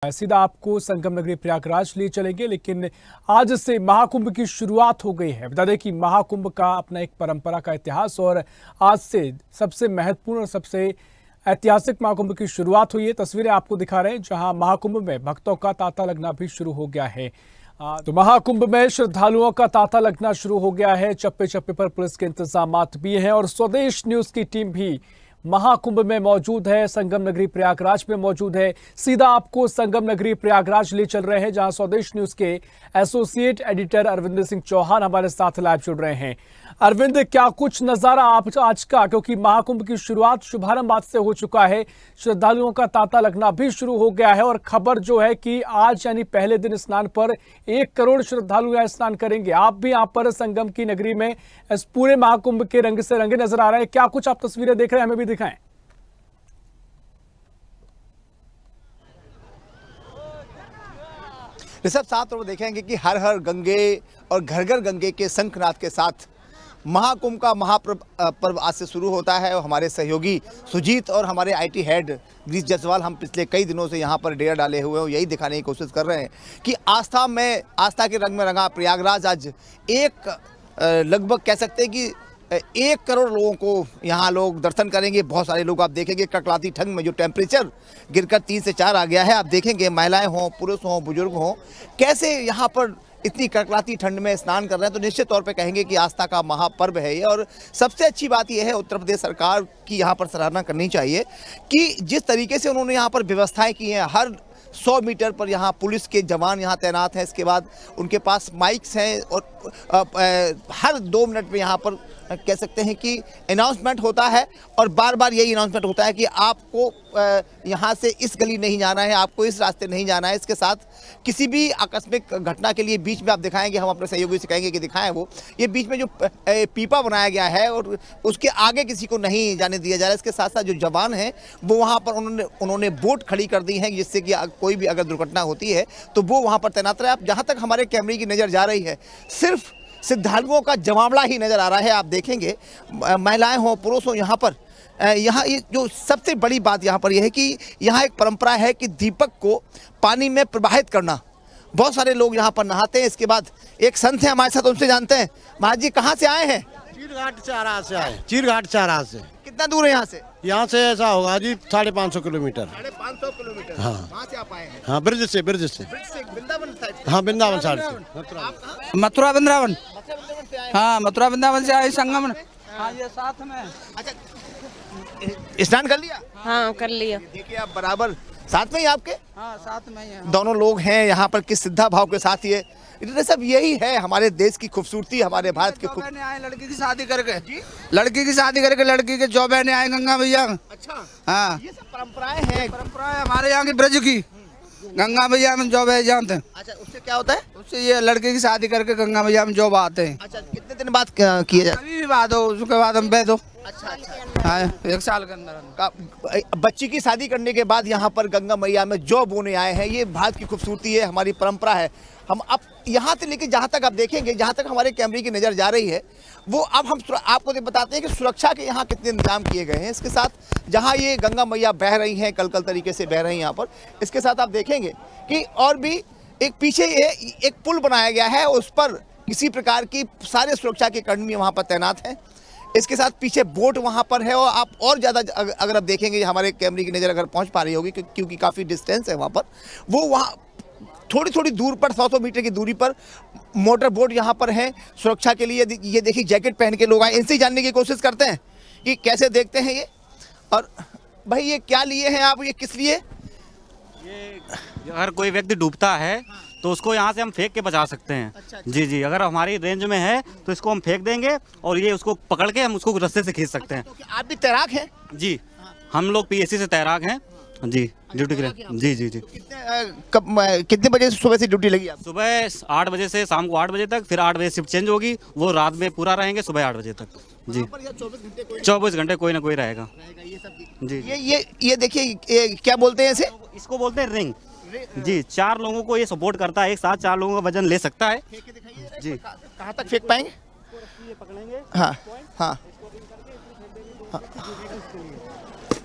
सीधा आपको संगम नगरी प्रयागराज ले चलेंगे, लेकिन आज से महाकुंभ की शुरुआत हो गई है। बता दें कि महाकुंभ का अपना एक परंपरा का इतिहास और आज से सबसे महत्वपूर्ण और सबसे ऐतिहासिक महाकुंभ की शुरुआत हुई है। तस्वीरें आपको दिखा रहे हैं जहां महाकुंभ में भक्तों का तांता लगना भी शुरू हो गया है। तो महाकुंभ में श्रद्धालुओं का तांता लगना शुरू हो गया है। चप्पे चप्पे पर पुलिस के इंतजामात भी हैं और स्वदेश न्यूज की टीम भी महाकुंभ में मौजूद है, संगम नगरी प्रयागराज में मौजूद है। सीधा आपको संगम नगरी प्रयागराज ले चल रहे हैं जहां स्वदेश न्यूज के एसोसिएट एडिटर अरविंद सिंह चौहान हमारे साथ लाइव जुड़ रहे हैं। अरविंद, क्या कुछ नजारा आप आज का, क्योंकि महाकुंभ की शुरुआत शुभारंभ आज से हो चुका है, श्रद्धालुओं का तांता लगना भी शुरू हो गया है और खबर जो है कि आज यानी पहले दिन स्नान पर 1 करोड़ श्रद्धालु यहाँ स्नान करेंगे। आप भी यहाँ पर संगम की नगरी में इस पूरे महाकुंभ के रंग से रंगे नजर आ रहे हैं। क्या कुछ आप तस्वीरें देख रहे हैं, हमें भी दिखाएं। ऋषभ, साथ और देखेंगे कि हर हर गंगे और घर घर गंगे के शंखनाद के साथ महाकुंभ का महापर्व आज से शुरू होता है। और हमारे सहयोगी सुजीत और हमारे आईटी हेड गिरीश जायसवाल हम पिछले कई दिनों से यहाँ पर डेरा डाले हुए हैं, यही दिखाने की कोशिश कर रहे हैं कि आस्था के रंग में रंगा प्रयागराज आज एक लगभग कह सकते हैं कि 1 करोड़ लोगों को यहाँ लोग दर्शन करेंगे। बहुत सारे लोग आप देखेंगे कड़कड़ाती ठंड में जो टेम्परेचर गिरकर 3 से 4 आ गया है, आप देखेंगे महिलाएं हों, पुरुष हों, बुजुर्ग हों, कैसे यहाँ पर इतनी कड़कड़ाती ठंड में स्नान कर रहे हैं। तो निश्चित तौर पे कहेंगे कि आस्था का महापर्व है ये। और सबसे अच्छी बात यह है, उत्तर प्रदेश सरकार की यहाँ पर सराहना करनी चाहिए कि जिस तरीके से उन्होंने यहाँ पर व्यवस्थाएं की हैं। हर 100 मीटर पर यहाँ पुलिस के जवान यहाँ तैनात हैं, इसके बाद उनके पास माइक्स हैं और हर 2 मिनट में यहाँ पर कह सकते हैं कि अनाउंसमेंट होता है और बार बार यही अनाउंसमेंट होता है कि आपको यहाँ से इस गली नहीं जाना है, आपको इस रास्ते नहीं जाना है। इसके साथ किसी भी आकस्मिक घटना के लिए बीच में आप दिखाएंगे, हम अपने सहयोगी से कहेंगे कि दिखाएं वो ये बीच में जो पीपा बनाया गया है और उसके आगे किसी को नहीं जाने दिया जा रहा है। इसके साथ साथ जो जवान हैं वो वहाँ पर उन्होंने बोट खड़ी कर दी है, जिससे कि कोई भी अगर दुर्घटना होती है तो वो वहाँ पर तैनात रहे। आप जहाँ तक हमारे कैमरे की नज़र जा रही है, सिर्फ श्रद्धालुओं का जमावड़ा ही नजर आ रहा है। आप देखेंगे महिलाएं हों, पुरुष हों, यहाँ पर यहाँ ये जो सबसे बड़ी बात यहाँ पर यह है कि यहाँ एक परंपरा है कि दीपक को पानी में प्रवाहित करना। बहुत सारे लोग यहाँ पर नहाते हैं। इसके बाद एक संत हैं हमारे साथ, उनसे जानते हैं। महाराज जी, कहाँ से आए हैं? चीरघाट चारा से आए। चीरघाट चारा से कितना दूर है यहाँ से? यहाँ से ऐसा होगा जी 550 किलोमीटर। 550 किलोमीटर। हाँ। वहाँ से आप आए हैं? हाँ, ब्रिज से वृंदावन साइड से? हाँ, वृंदावन साइड से। मथुरा वृंदावन। हाँ, मथुरा वृंदावन से आए संगम। हाँ, ये साथ में। अच्छा, स्नान कर लिया? हाँ, कर लिया। देखिए आप बराबर साथ में ही आपके। हाँ, साथ में ही है। दोनों लोग हैं यहाँ पर किस श्रद्धा भाव के साथ। ये सब यही है हमारे देश की खूबसूरती, हमारे भारत की खूबसूरती। आए लड़की की शादी करके, लड़की की शादी करके लड़की के 2 बहनें आए गंगा मैया। अच्छा, हाँ, ये सब परंपराएं हैं। परंपरा है हमारे यहाँ की ब्रज की। गंगा मैया में 2 बहन जानते हैं। अच्छा, उससे क्या होता है? उससे ये लड़के की शादी करके गंगा मैया में 2 आते हैं। अच्छा, कितने दिन बाद किए जाते? अभी भी बात हो, उसके बाद हम दो। अच्छा अच्छा। हाँ, 1 साल के अंदर बच्ची की शादी करने के बाद यहाँ पर गंगा मैया में जौ बोने आए हैं। ये भारत की खूबसूरती है, हमारी परंपरा है। हम अब यहाँ से लेकर जहाँ तक आप देखेंगे, जहाँ तक हमारे कैमरे की नज़र जा रही है, वो अब हम आपको बताते हैं कि सुरक्षा के यहाँ कितने इंतजाम किए गए हैं। इसके साथ जहाँ ये गंगा मैया बह रही हैं, कल तरीके से बह रही हैं यहाँ पर, इसके साथ आप देखेंगे कि और भी एक पीछे एक पुल बनाया गया है, उस पर किसी प्रकार की सारे सुरक्षा के कर्मी वहाँ पर तैनात हैं। इसके साथ पीछे बोट वहाँ पर है और आप और ज़्यादा अगर आप देखेंगे, हमारे कैमरे की नज़र अगर पहुँच पा रही होगी क्योंकि काफ़ी डिस्टेंस है वहाँ पर, वो वहाँ थोड़ी दूर पर 100 मीटर की दूरी पर मोटर बोट यहाँ पर हैं सुरक्षा के लिए। ये देखिए जैकेट पहन के लोग आए, इनसे जानने की कोशिश करते हैं कि कैसे देखते हैं ये। और भाई ये क्या लिए हैं आप, ये किस लिए? ये अगर कोई व्यक्ति डूबता है तो उसको यहाँ से हम फेंक के बचा सकते हैं। अच्छा। जी जी, अगर हमारी रेंज में है तो इसको हम फेंक देंगे और ये उसको पकड़ के हम उसको रस्से से खींच सकते हैं। तो आप भी तैराक हैं? जी, हम लोग पीएससी से तैराक हैं जी, ड्यूटी के लिए। जी जी जी। कितने बजे से सुबह से ड्यूटी लगी आप? सुबह 8 बजे से शाम को 8 बजे तक, फिर 8 बजे शिफ्ट चेंज होगी, वो रात में पूरा रहेंगे, सुबह 8 बजे तक। जी, 24 घंटे कोई ना कोई रहेगा। जी, ये देखिए क्या बोलते हैं इसे? इसको बोलते हैं रिंग। जी, 4 लोगों को ये सपोर्ट करता है, एक साथ 4 लोगों का वजन ले सकता है। जी, कहाँ तक फेंक पाएंगे? हाँ हाँ।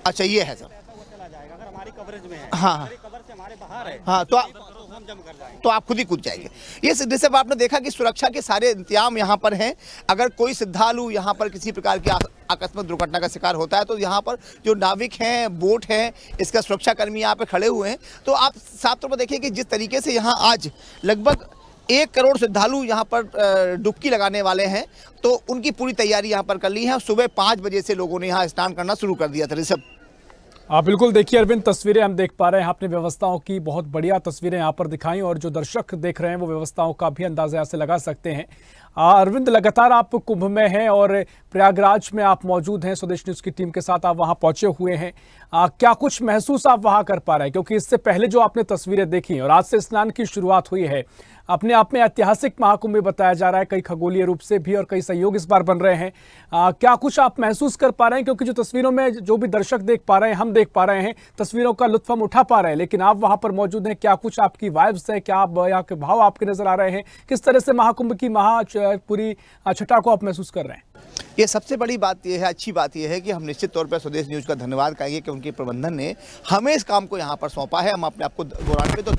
अच्छा, ये है सर। हमारी कवरेज में है। हाँ। हमारी कवर से हमारे बाहर है। हाँ, तो हम जम कर जाएंगे। तो आप खुद ही कूद जाएंगे। ये जैसे आपने देखा कि सुरक्षा के सारे इंतजाम यहाँ पर हैं। अगर कोई श्रद्धालु यहाँ पर किसी प्रकार की आकस्मिक दुर्घटना का शिकार होता है तो यहाँ पर जो नाविक हैं, बोट हैं, इसका सुरक्षा कर्मी यहाँ पे खड़े हुए हैं। तो आप साफ तौर पर देखिए कि जिस तरीके से यहाँ आज लगभग 1 करोड़ श्रद्धालु यहाँ पर डुबकी लगाने वाले हैं, तो उनकी पूरी तैयारी यहाँ पर कर ली है। सुबह 5 बजे से लोगों ने यहाँ स्नान करना शुरू कर दिया था। ऋषभ, आप बिल्कुल देखिए अरविंद, तस्वीरें हम देख पा रहे हैं, आपने व्यवस्थाओं की बहुत बढ़िया तस्वीरें यहाँ पर दिखाई और जो दर्शक देख रहे हैं वो व्यवस्थाओं का भी अंदाजा यहाँ से लगा सकते हैं। अरविंद, लगातार आप कुंभ में हैं और प्रयागराज में आप मौजूद हैं, स्वदेश न्यूज़ की टीम के साथ आप वहाँ पहुंचे हुए हैं। क्या कुछ महसूस आप वहाँ कर पा रहे हैं, क्योंकि इससे पहले जो आपने तस्वीरें देखी और आज से स्नान की शुरुआत हुई है, अपने आप में ऐतिहासिक महाकुंभ बताया जा रहा है, कई खगोलीय रूप से भी और कई सहयोग इस बार बन रहे हैं। क्या कुछ आप महसूस कर पा रहे हैं, क्योंकि जो तस्वीरों में जो भी दर्शक देख पा रहे हैं, हम देख पा रहे हैं, तस्वीरों का लुत्फ हम उठा पा रहे हैं, लेकिन आप वहां पर मौजूद हैं, क्या कुछ आपकी वाइब्स है, क्या आप यहाँ के भाव आपके नजर आ रहे हैं, किस तरह से महाकुंभ की पूरी छठा को आप महसूस कर रहे हैं? ये सबसे बड़ी बात यह है, अच्छी बात यह है कि हम निश्चित तौर पर स्वदेश न्यूज़ का धन्यवाद करेंगे कि उनके प्रबंधन ने हमें इस काम को यहाँ पर सौंपा है। हम अपने आप को दौरान पे तो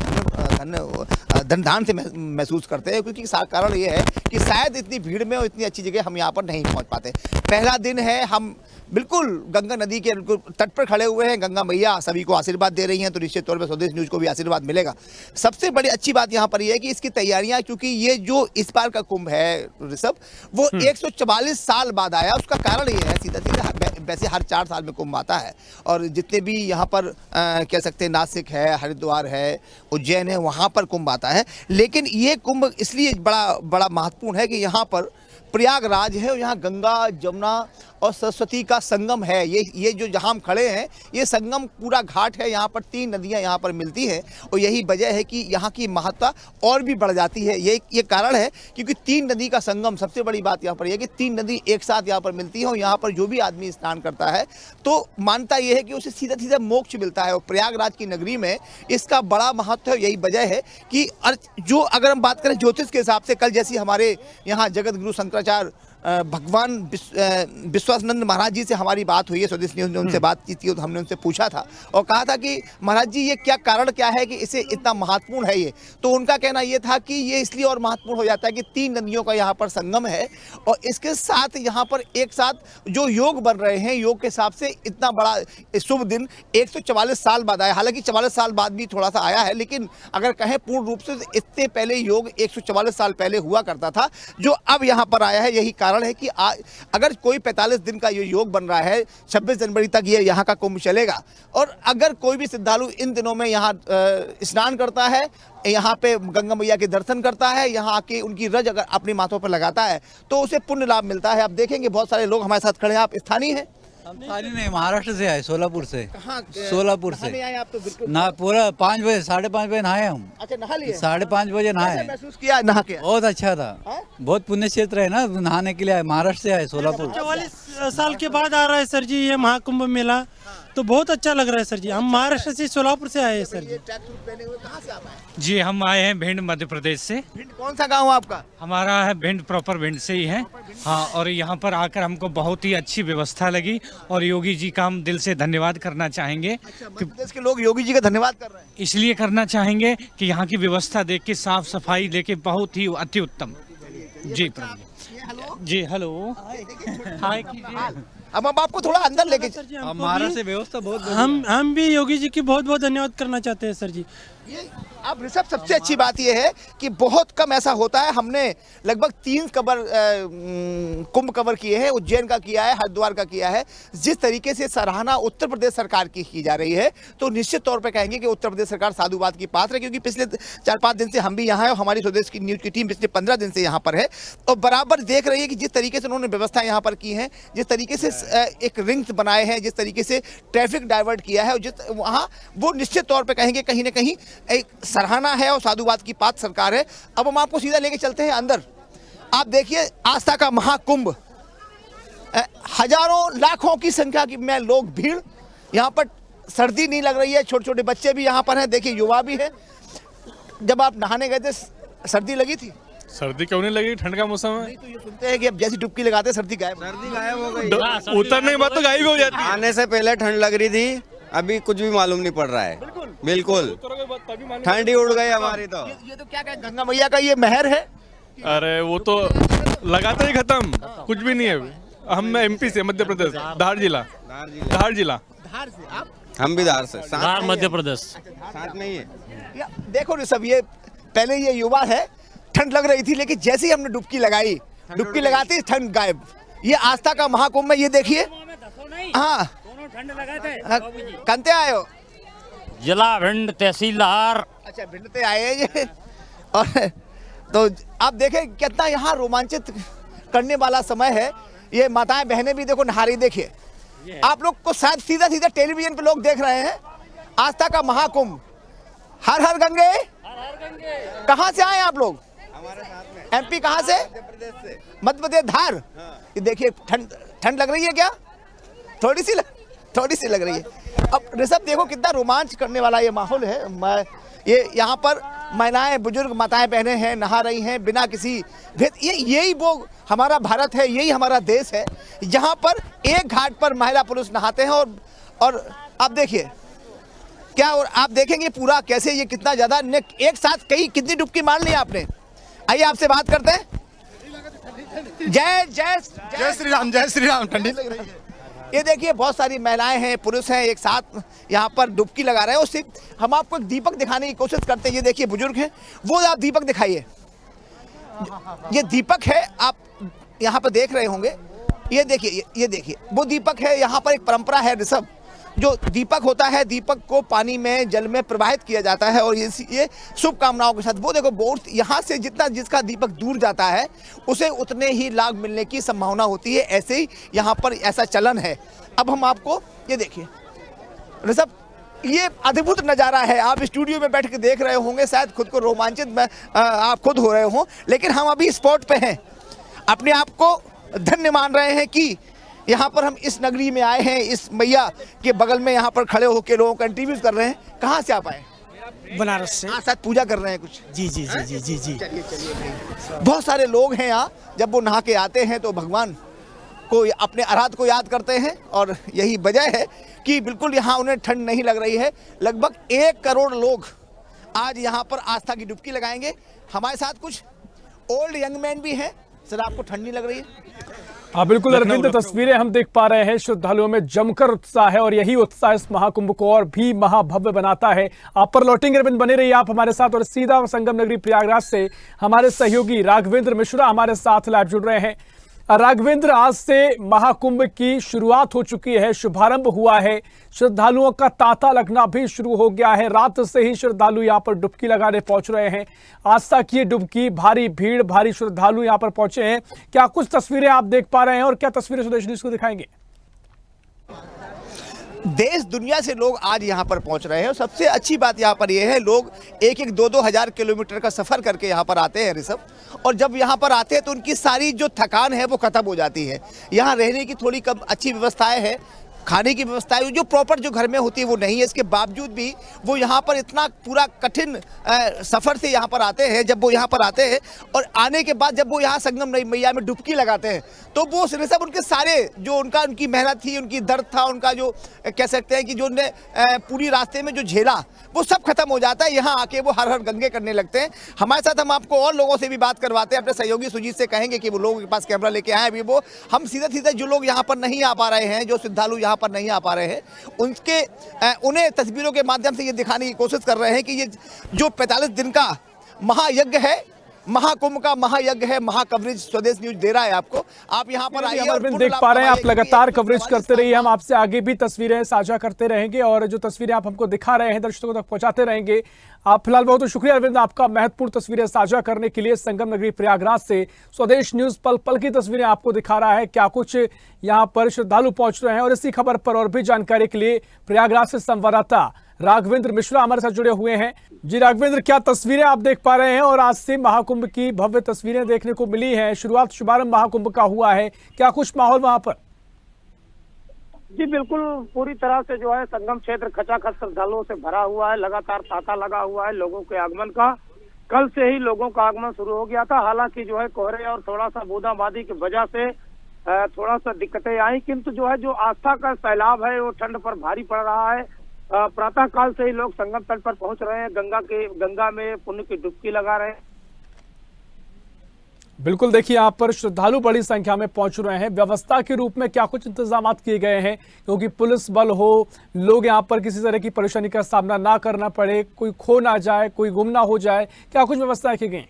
धन से महसूस करते हैं, क्योंकि कारण ये है कि शायद इतनी भीड़ में और इतनी अच्छी जगह हम यहाँ पर नहीं पहुँच पाते। पहला दिन है, हम बिल्कुल गंगा नदी के तट पर खड़े हुए हैं, गंगा मैया सभी को आशीर्वाद दे रही हैं, तो निश्चित तौर पर स्वदेश न्यूज़ को भी आशीर्वाद मिलेगा। सबसे बड़ी अच्छी बात यहाँ पर यह है कि इसकी तैयारियाँ, क्योंकि ये जो इस बार का कुंभ है ऋषभ, वो 144 साल बाद आया। उसका कारण ये है, सीधा सीधा वैसे हर 4 साल में कुंभ आता है और जितने भी यहाँ पर कह सकते हैं नासिक है, हरिद्वार है, उज्जैन है, वहाँ पर कुंभ आता है। लेकिन ये कुंभ इसलिए बड़ा महत्वपूर्ण है कि यहाँ पर प्रयागराज है और यहाँ गंगा, जमुना और सरस्वती का संगम है। ये जो जहाँ हम खड़े हैं, ये संगम पूरा घाट है, यहाँ पर 3 नदियाँ यहाँ पर मिलती हैं और यही वजह है कि यहाँ की महत्ता और भी बढ़ जाती है। ये कारण है, क्योंकि 3 नदी का संगम, सबसे बड़ी बात यहाँ पर यह कि 3 नदी एक साथ यहाँ पर मिलती है और यहाँ पर जो भी आदमी स्नान करता है तो मानता यह है कि उसे सीधा सीधा मोक्ष मिलता है। और प्रयागराज की नगरी में इसका बड़ा महत्व है। यही वजह है कि जो अगर हम बात करें ज्योतिष के हिसाब से, कल जैसी हमारे यहाँ जगत गुरु शंकराचार्य भगवान विश्वासानंद महाराज जी से हमारी बात हुई है, स्वदेश न्यूज़ ने उनसे बात की थी, तो हमने उनसे पूछा था और कहा था कि महाराज जी ये क्या कारण क्या है कि इसे इतना महत्वपूर्ण है ये। तो उनका कहना ये था कि ये इसलिए और महत्वपूर्ण हो जाता है कि 3 नदियों का यहाँ पर संगम है और इसके साथ यहाँ पर एक साथ जो योग बन रहे हैं, योग के हिसाब से इतना बड़ा शुभ दिन 144 साल बाद आया। हालांकि 44 साल बाद भी थोड़ा सा आया है, लेकिन अगर कहें पूर्ण रूप से इससे पहले योग 144 साल पहले हुआ करता था, जो अब यहाँ पर आया है। यही कारण है कि अगर कोई 45 दिन का ये योग बन रहा है, 26 जनवरी तक ये यहाँ का कुंभ चलेगा और अगर कोई भी श्रद्धालु इन दिनों में यहाँ स्नान करता है, यहाँ पे गंगा मैया के दर्शन करता है, यहाँ आके उनकी रज अगर अपने माथों पर लगाता है तो उसे पुण्य लाभ मिलता है। आप देखेंगे बहुत सारे लोग हमारे साथ खड़े हैं। आप स्थानीय हैं? हम स्थानीय नहीं, महाराष्ट्र से आए, सोलापुर से। कहाँ? सोलापुर से नहाने आए आप तो बिल्कुल। ना पूरा 5 बजे 5:30 बजे नहाए हम। अच्छा, नहा लिए? 5:30 बजे नहाए। कैसे महसूस किया नहा के? बहुत अच्छा था, बहुत पुण्य क्षेत्र है ना, नहाने के लिए आए, महाराष्ट्र से आए, सोलापुर। 44 साल के बाद आ रहा है सर जी ये महाकुंभ मेला, तो बहुत अच्छा लग रहा है सर जी। हम महाराष्ट्र से, सोलापुर से आए हैं सर जी। ट्रैक सूट पहने हुए कहाँ से आप आए? जी हम आए हैं भिंड मध्य प्रदेश से। भिंड कौन सा गाँव आपका? हमारा है भिंड, प्रॉपर भिंड से ही है। हाँ, और यहाँ पर आकर हमको बहुत ही अच्छी व्यवस्था लगी और योगी जी का हम दिल से धन्यवाद करना चाहेंगे। अच्छा, मध्य प्रदेश के लोग योगी जी का धन्यवाद कर रहे हैं। इसलिए करना चाहेंगे कि यहाँ की व्यवस्था देख के, साफ सफाई लेके बहुत ही अति उत्तम। जी प्रभु जी, हेलो हाय कीजिए। अब हम आपको थोड़ा अंदर लेके सर जी महाराष्ट्र से व्यवस्था बहुत हम भी योगी जी की बहुत बहुत धन्यवाद करना चाहते हैं सर जी। अब ऋषभ, सबसे अच्छी बात यह है कि बहुत कम ऐसा होता है। हमने लगभग 3 कुंभ कवर किए हैं, उज्जैन का किया है, हरिद्वार का किया है। जिस तरीके से सराहना उत्तर प्रदेश सरकार की जा रही है, तो निश्चित तौर पे कहेंगे कि उत्तर प्रदेश सरकार साधुवाद की पात्र है, क्योंकि पिछले 4-5 दिन से हम भी यहाँ हैं और हमारी स्वदेश की न्यूज़ की टीम पिछले 15 दिन से यहाँ पर है और बराबर देख रही है कि जिस तरीके से उन्होंने व्यवस्था यहाँ पर की है, जिस तरीके से एक रिंग्स बनाए हैं, जिस तरीके से ट्रैफिक डाइवर्ट किया है, और जिस वहाँ वो निश्चित तौर पर कहेंगे कहीं ना कहीं एक सराहना है और साधुवाद की पात्र सरकार है। अब हम आपको सीधा लेके चलते हैं अंदर। आप देखिए आस्था का महाकुंभ, हजारों लाखों की संख्या में लोग, भीड़ यहाँ पर। सर्दी नहीं लग रही है, छोटे छोटे बच्चे भी यहाँ पर हैं, देखिए युवा भी है। जब आप नहाने गए थे सर्दी लगी थी? सर्दी क्यों नहीं लगी, ठंड का मौसम है। तो ये सुनते हैं कि अब जैसी डुबकी लगाते हैं सर्दी गायब गायब हो गई। उतरने के बाद तो गायब हो जाती है। आने से पहले ठंड लग रही थी, अभी कुछ भी मालूम नहीं पड़ रहा है। बिल्कुल ठंडी उड़ गई हमारी तो। ये तो क्या कहें, गंगा मैया का ये महर है। अरे वो तो लगाते ही खत्म, कुछ भी नहीं है। हम एमपी से, मध्य प्रदेश, धार जिला। धार से आप? हम भी धार से, धार मध्य प्रदेश। साथ में ही है। देखो ऋषभ, ये पहले ये युवा है, ठंड लग रही थी, लेकिन जैसे ही हमने डुबकी लगाई, डुबकी लगाते ही ठंड गायब। ये आस्था का महाकुंभ में, ये देखिए। हाँ, कंते आए हो? जिला भिंड, तहसीलदार। अच्छा, भिंड से आए हैं ये। और तो आप देखें कितना यहाँ रोमांचित करने वाला समय है। ये माताएं बहनें भी देखो नहा रही। देखिए, आप लोग को शायद सीधा सीधा टेलीविजन पे लोग देख रहे हैं। आस्था का महाकुंभ, हर हर गंगे। कहाँ से आए आप लोग? एमपी कहाँ से? मध्य प्रदेश, धार। ये देखिए, ठंड लग रही है क्या? थोड़ी सी लग रही है। अब ऋषभ देखो कितना रोमांच करने वाला ये माहौल है। ये यहाँ पर महिलाएं, बुजुर्ग, माताएं बहनें हैं, नहा रही हैं बिना किसी भेद। यही वो हमारा भारत है, यही हमारा देश है, जहाँ पर एक घाट पर महिला पुरुष नहाते हैं। और आप देखिए क्या, और आप देखेंगे पूरा कैसे ये कितना ज़्यादा एक साथ कितनी डुबकी मार ली आपने। आइए आपसे बात करते हैं। जय श्री राम। जय श्री राम। ठंडी लग रही है। ये देखिए, बहुत सारी महिलाएं हैं, पुरुष हैं, एक साथ यहाँ पर डुबकी लगा रहे हैं। उससे हम आपको एक दीपक दिखाने की कोशिश करते हैं। ये देखिए, बुजुर्ग हैं, वो आप दीपक दिखाइए। ये दीपक है, आप यहाँ पर देख रहे होंगे। ये देखिए, ये देखिए, वो दीपक है। यहाँ पर एक परंपरा है ऋषभ, जो दीपक होता है, दीपक को पानी में, जल में प्रवाहित किया जाता है, और ये शुभकामनाओं के साथ। वो देखो, बहुत यहाँ से जिसका दीपक दूर जाता है, उसे उतने ही लाभ मिलने की संभावना होती है। ऐसे ही यहाँ पर ऐसा चलन है। अब हम आपको ये देखिए ऋषभ, ये अद्भुत नज़ारा है। आप स्टूडियो में बैठ के देख रहे होंगे, शायद खुद को रोमांचित आप खुद हो रहे हो, लेकिन हम अभी स्पॉट पे हैं। अपने आप को धन्य मान रहे हैं कि यहाँ पर हम इस नगरी में आए हैं, इस मैया के बगल में यहाँ पर खड़े होकर लोगों का इंटरव्यूज कर रहे हैं। कहाँ से आप आए? बनारस से। हाँ, शायद पूजा कर रहे हैं कुछ। जी जी जी जी जी जी। बहुत सारे लोग हैं यहाँ, जब वो नहा के आते हैं तो भगवान को, अपने आराध को याद करते हैं। और यही वजह है कि बिल्कुल यहाँ उन्हें ठंड नहीं लग रही है। लगभग 1 करोड़ लोग आज यहाँ पर आस्था की डुबकी लगाएंगे। हमारे साथ कुछ ओल्ड यंग मैन भी हैं। सर, आपको ठंड नहीं लग रही है? हाँ बिल्कुल अरविंद, तस्वीरें हम देख पा रहे हैं। श्रद्धालुओं में जमकर उत्साह है और यही उत्साह इस महाकुंभ को और भी महाभव्य बनाता है। आप पर लौटेंगे अरविंद, बने रहिए आप हमारे साथ। और सीधा संगम नगरी प्रयागराज से हमारे सहयोगी राघवेंद्र मिश्रा हमारे साथ लाइव जुड़ रहे हैं। राघवेंद्र, आज से महाकुंभ की शुरुआत हो चुकी है, शुभारंभ हुआ है, श्रद्धालुओं का तांता लगना भी शुरू हो गया है। रात से ही श्रद्धालु यहाँ पर डुबकी लगाने पहुंच रहे हैं। आस्था की डुबकी, भारी भीड़, भारी श्रद्धालु यहाँ पर पहुंचे हैं। क्या कुछ तस्वीरें आप देख पा रहे हैं और क्या तस्वीरें स्वदेश न्यूज को दिखाएंगे? देश दुनिया से लोग आज यहाँ पर पहुँच रहे हैं। और सबसे अच्छी बात यहाँ पर यह है, लोग 1-2 हज़ार किलोमीटर का सफ़र करके यहाँ पर आते हैं ऋषभ। और जब यहाँ पर आते हैं तो उनकी सारी जो थकान है वो ख़त्म हो जाती है। यहाँ रहने की थोड़ी कम अच्छी व्यवस्थाएं हैं, खाने की व्यवस्था जो प्रॉपर जो घर में होती है वो नहीं है। इसके बावजूद भी वो यहाँ पर इतना पूरा कठिन सफ़र से यहाँ पर आते हैं। जब वो यहाँ पर आते हैं और आने के बाद जब वो यहाँ संगम मैया में डुबकी लगाते हैं, तो वो सब उनके सारे जो उनकी मेहनत थी, उनकी दर्द था, उनका जो कह सकते हैं कि जो उनने पूरी रास्ते में जो झेला, वो सब खत्म हो जाता है। यहाँ आके वो हर हर गंगे करने लगते हैं। हमारे साथ हम आपको और लोगों से भी बात करवाते हैं। अपने सहयोगी सुजीत से कहेंगे कि वो लोगों के पास कैमरा लेके आए। अभी वो हम सीधे जो लोग यहाँ पर नहीं आ पा रहे हैं, जो श्रद्धालु यहाँ पर नहीं आ पा रहे हैं, उन्हें तस्वीरों के माध्यम से ये दिखाने की कोशिश कर रहे हैं कि ये जो 45 दिन का महायज्ञ है, महाकुंभ का महायज्ञ है, महाकवरेज स्वदेश न्यूज दे रहा है आपको। आप यहाँ पर आइए और देख पा रहे हैं, आप लगातार कवरेज करते रहिए। हम आपसे आगे भी तस्वीरें साझा करते रहेंगे और जो तस्वीरें आप हमको दिखा रहे हैं दर्शकों तक पहुंचाते रहेंगे। आप फिलहाल बहुत बहुत शुक्रिया अरविंद, आपका महत्वपूर्ण तस्वीरें साझा करने के लिए। संगम नगरी प्रयागराज से स्वदेश न्यूज पल पल की तस्वीरें आपको दिखा रहा है, क्या कुछ यहाँ पर श्रद्धालु पहुंच रहे हैं। और इसी खबर पर और भी जानकारी के लिए प्रयागराज से संवाददाता राघवेंद्र मिश्रा हमारे साथ जुड़े हुए हैं। जी राघवेंद्र, क्या तस्वीरें आप देख पा रहे हैं और आज से महाकुंभ की भव्य तस्वीरें देखने को मिली है, शुभारंभ महाकुंभ का हुआ है, क्या कुछ माहौल वहां पर? जी बिल्कुल, पूरी तरह से जो है संगम क्षेत्र खचाखच श्रद्धालुओं से भरा हुआ है। लगातार तांता लगा हुआ है लोगों के आगमन का। कल से ही लोगों का आगमन शुरू हो गया था। हालांकि जो है कोहरे और थोड़ा सा बूंदाबांदी की वजह से थोड़ा सा दिक्कतें आई, किंतु जो है जो आस्था का सैलाब है वो ठंड पर भारी पड़ रहा है। प्रातः काल से ही लोग संगम तट पर पहुंच रहे हैं, गंगा में पुण्य की डुबकी लगा रहे हैं। बिल्कुल, देखिए यहाँ पर श्रद्धालु बड़ी संख्या में पहुंच रहे हैं। व्यवस्था के रूप में क्या कुछ इंतजाम किए गए हैं, क्योंकि पुलिस बल हो, लोग यहाँ पर किसी तरह की परेशानी का सामना ना करना पड़े, कोई खो ना जाए, कोई गुम ना हो जाए, क्या कुछ व्यवस्थाएं की गई?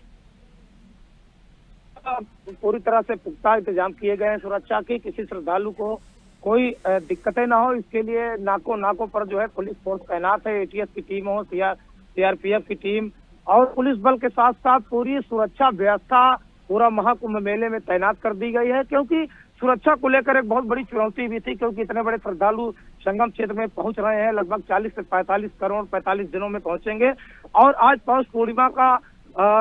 पूरी तरह से पुख्ता इंतजाम किए गए हैं सुरक्षा की, किसी श्रद्धालु को कोई दिक्कतें ना हो, इसके लिए नाकों पर जो है पुलिस फोर्स तैनात है। एटीएस की टीम हो, सीआरपीएफ की टीम और पुलिस बल के साथ साथ पूरी सुरक्षा व्यवस्था पूरा महाकुंभ मेले में तैनात कर दी गई है, क्योंकि सुरक्षा को लेकर एक बहुत बड़ी चुनौती भी थी, क्योंकि इतने बड़े श्रद्धालु संगम क्षेत्र में पहुंच रहे हैं। लगभग 40 से 45 करोड़ 45 दिनों में पहुंचेंगे और आज पौष पूर्णिमा का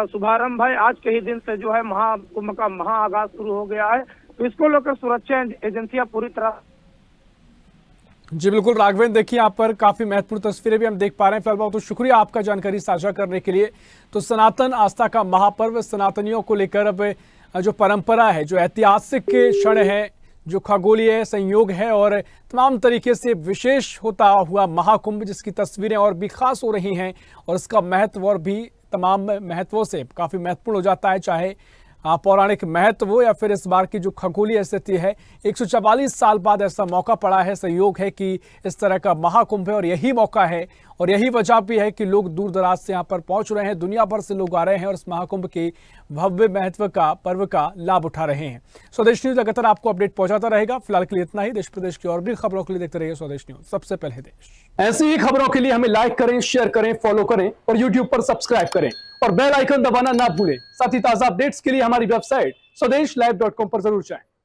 शुभारंभ है। आज के ही दिन से जो है महाकुंभ का महाआगाज शुरू हो गया है, तो इसको लेकर सुरक्षा एजेंसियां पूरी तरह। जी बिल्कुल राघवेंद्र, देखिए यहाँ पर काफी महत्वपूर्ण तस्वीरें भी हम देख पा रहे हैं। फिलहाल बहुत शुक्रिया आपका जानकारी साझा करने के लिए। तो सनातन आस्था का महापर्व सनातनियों को लेकर अब जो परंपरा है, जो ऐतिहासिक क्षण है, जो खगोलीय संयोग है और तमाम तरीके से विशेष होता हुआ महाकुंभ, जिसकी तस्वीरें और भी खास हो रही हैं और इसका महत्व और भी तमाम महत्वों से काफी महत्वपूर्ण हो जाता है, चाहे पौराणिक महत्व हो या फिर इस बार की जो खगोलीय स्थिति है। 144 साल बाद ऐसा मौका पड़ा है, संयोग है कि इस तरह का महाकुंभ है और यही मौका है और यही वजह भी है कि लोग दूर दराज से यहाँ पर पहुंच रहे हैं, दुनिया भर से लोग आ रहे हैं और इस महाकुंभ के भव्य महत्व का पर्व का लाभ उठा रहे हैं। स्वदेश न्यूज लगातार आपको अपडेट पहुंचाता रहेगा। फिलहाल के लिए इतना ही। देश प्रदेश की और भी खबरों के लिए देखते रहिए स्वदेश न्यूज, सबसे पहले देश। ऐसी ही खबरों के लिए हमें लाइक करें, शेयर करें, फॉलो करें और यूट्यूब पर सब्सक्राइब करें और बेल आइकन दबाना ना भूलें। साथ ही ताजा अपडेट्स के लिए हमारी वेबसाइट स्वदेशलाइव.com पर जरूर जाएं।